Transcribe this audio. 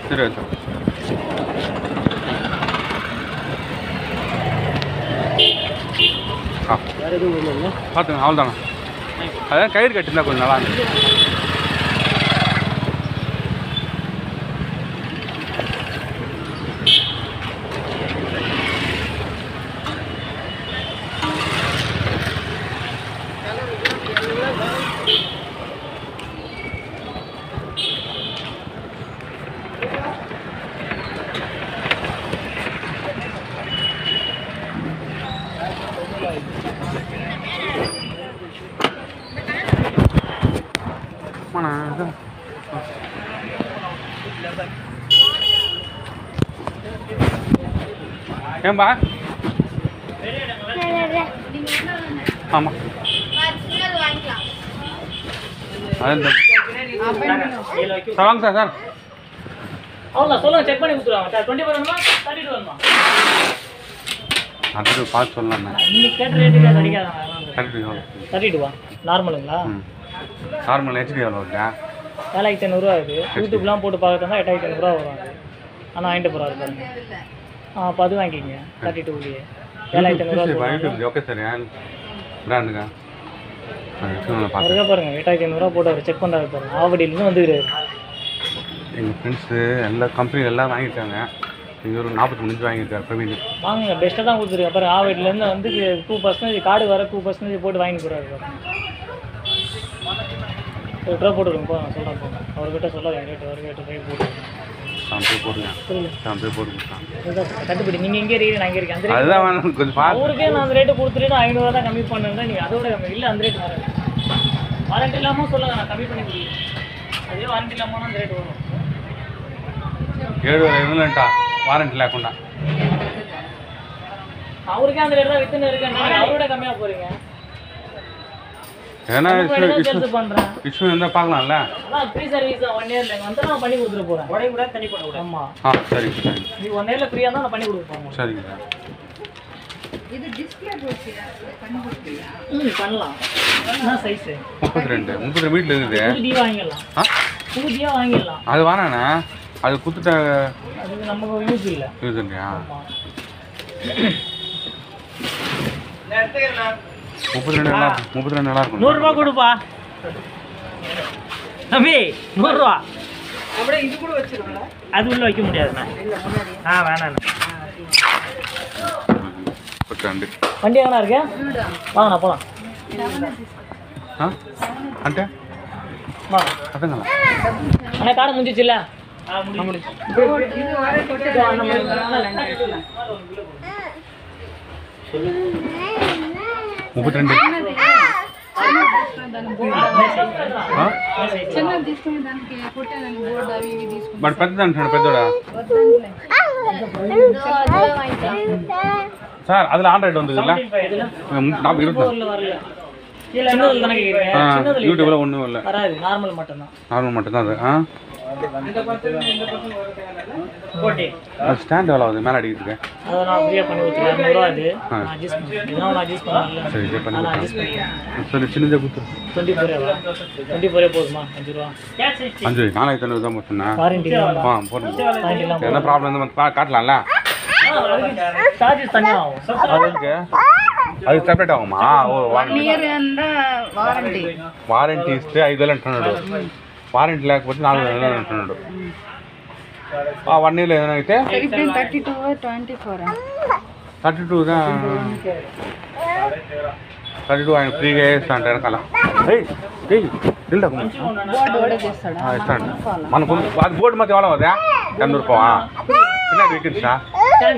சரி வச்சா பார்த்துங்க அவ்வளோ தானே அதான் கயிறு கட்டிருந்தா கொஞ்சம் நல்லா இருந்துச்சு ஏன்பா ஆமாம் வாங்க சார் சார் அவ்வளோ சொல்லுங்க செக் பண்ணி கொடுத்துருவாங்க சார் 20 வரணுமா 32 வரணுமா அது பார்த்து சொல்லலாம்ண்ணா இன்னைக்கு கேட்ட ரேட்டுக்கு கிடைக்காதாங்க 32வா நார்மலுங்களா நார்மல் ஹெச்டி எவ்வளோ இருக்கா 7500 ஆகுது யூடியூப்லாம் போட்டு பார்க்கறதா 8500 வரும் அது ஆனால் வாங்கிட்டு போகிறாரு பாருங்க அப்போ அது வாங்கிக்கிங்க 32லேயே 7500 ஓகே சார் ஏன் பிராண்டுங்க பாருங்க 8500 போட்டு அவர் செக் பண்ணுறாரு பாருங்க ஆவடியிலேருந்து வந்துக்கிறாரு எங்கள் ஃப்ரெண்ட்ஸு எல்லா கம்பெனி எல்லாம் வாங்கிட்டாங்க இங்கே ஒரு 43 இன்ச்சு வாங்கியிருக்காரு பிரவீன் வாங்குங்க பெஸ்ட்டாக தான் கொடுத்துருக்கேன் அப்புறம் ஆவடியிலேருந்து வந்து 2% கார்டு வர 2% போட்டு வாங்கி போகிறாரு ஒரு ரூபா போட்டுருங்க போ நான் சொல்கிறேன் போங்க அவர்கிட்ட சொல்லாத ரேட்டு அவர்கிட்ட போய் போட்டுருங்க 7 போடுங்க 7 போட்டு கொடுத்தான் கட்டுப்படி நீங்கள் எங்கே இருக்கீங்க நான் இங்கே இருக்கேன் அந்த அதுதான் வேணும் கொஞ்சம் பார்த்து அவருக்கே நான் அந்த ரேட்டு கொடுத்துட்டு 500 தான் கம்மி பண்ணுறேன் நீங்கள் அதோட கம்மி இல்லை அந்த ரேட்டு வராது வாரண்டி இல்லாமல் சொல்லுங்கள் நான் கம்மி பண்ணி கொடுக்குறேன் அதே வாரண்டி இல்லாமல் அந்த ரேட்டு வரும் 7 இல்லைன்ட்டா வாரண்டி లేకుండా அவருக்கே அந்த ரேட்டு தான் வித்துன்னு இருக்கேன் அவரோட கம்மியாக போகிறீங்க ஏன்னா இஷ்யூ இருந்தால் பார்க்கலாம்ல அதான் ஃப்ரீ சர்வீஸ் 1 இயர்ல வந்து நான் பண்ணி கொடுத்துட்டு போகிறேன் உடனே கூட தனி பண்ண கூட ஆமாம் சரிங்க சார் நீ 1 இயர்ல ஃப்ரீயாக தான் நான் பண்ணி கொடுக்க போகிறேன் சரிங்க சார் இது டிஸ்ப்ளே போச்சு பண்ணி கொடுப்பீங்களா பண்ணலாம் என்ன சைஸ் 32 வீட்டில் இருக்குது புதியாக வாங்கிடலாம் புதியாக வாங்கிடலாம் அது வேணாண்ணா அது குத்துட்ட அது நமக்கு யூஸ் இல்லை யூஸ் இல்லையா 32 நல்லா இருக்கும் 100 ரூபா கொடுப்பா தம்பி 100 ரூபா அப்படியே இது கூட வச்சிருக்கல அது உள்ள வைக்க முடியாதுண்ணா வேணாண்ணா வண்டி எங்கண்ணா இருக்கு வாங்கண்ணா போகலாம் అంటే வாங்க అర్థం కదా அண்ணா காடை முடிஞ்சிச்சுல்ல முடிச்சு இது வரை கொட்டை அந்த மாதிரி 32 చిన్న తీసుకునే దానికి కొట్టే దానికి బోర్డు అవి ఇవి తీసుకుంటాం బట్ పెద్దది అంటున్నాడు పెద్దోడా సార్ అదిలో ఆండ్రాయిడ్ ఉంది కదా నాకు யூடியூப்ல ஒன்றும் இல்லை வராது நார்மல் மட்டும்தான் அது அது ஸ்டாண்ட் எவ்வளோ ஆகுது மேலே அடிக்கிட்டு இருக்கேன் அதை நான் ஃப்ரீயாக பண்ணி கொடுத்துருவேன் 200 ரூபா அது நான் அட்ஜஸ்ட் பண்ணுறேன் நான் அட்ஜஸ்ட் பண்ணல சரி இது பண்ணி அட்ஜஸ்ட் பண்ணிக்கிறேன் சரி சின்னதாக கொடுத்து 24 போதுமா 5 ரூபா 5 4500 தான் சொன்னேன் வாரண்டி போடுங்க என்ன ப்ராப்ளம் வந்து காட்டலாம்ல சார்ஜஸ் தனியாக ஆகும் அதுக்கு అది సెపరేట్ ఆగుమా వారంటీ ఇస్తే 5,000 అంటున్నాడు వారంటీ లేకపోతే 4,000 అంటున్నాడు 1 ఇయర్ ఏదైనా అయితే 32 ఆయన ఫ్రీగా వేస్తా అంటే వెనకాల ఇస్తాడు మనకు అది బోర్డు మధ్య ఎవరో అదే 100 రూపాయ చిన్న వీకెండ్సా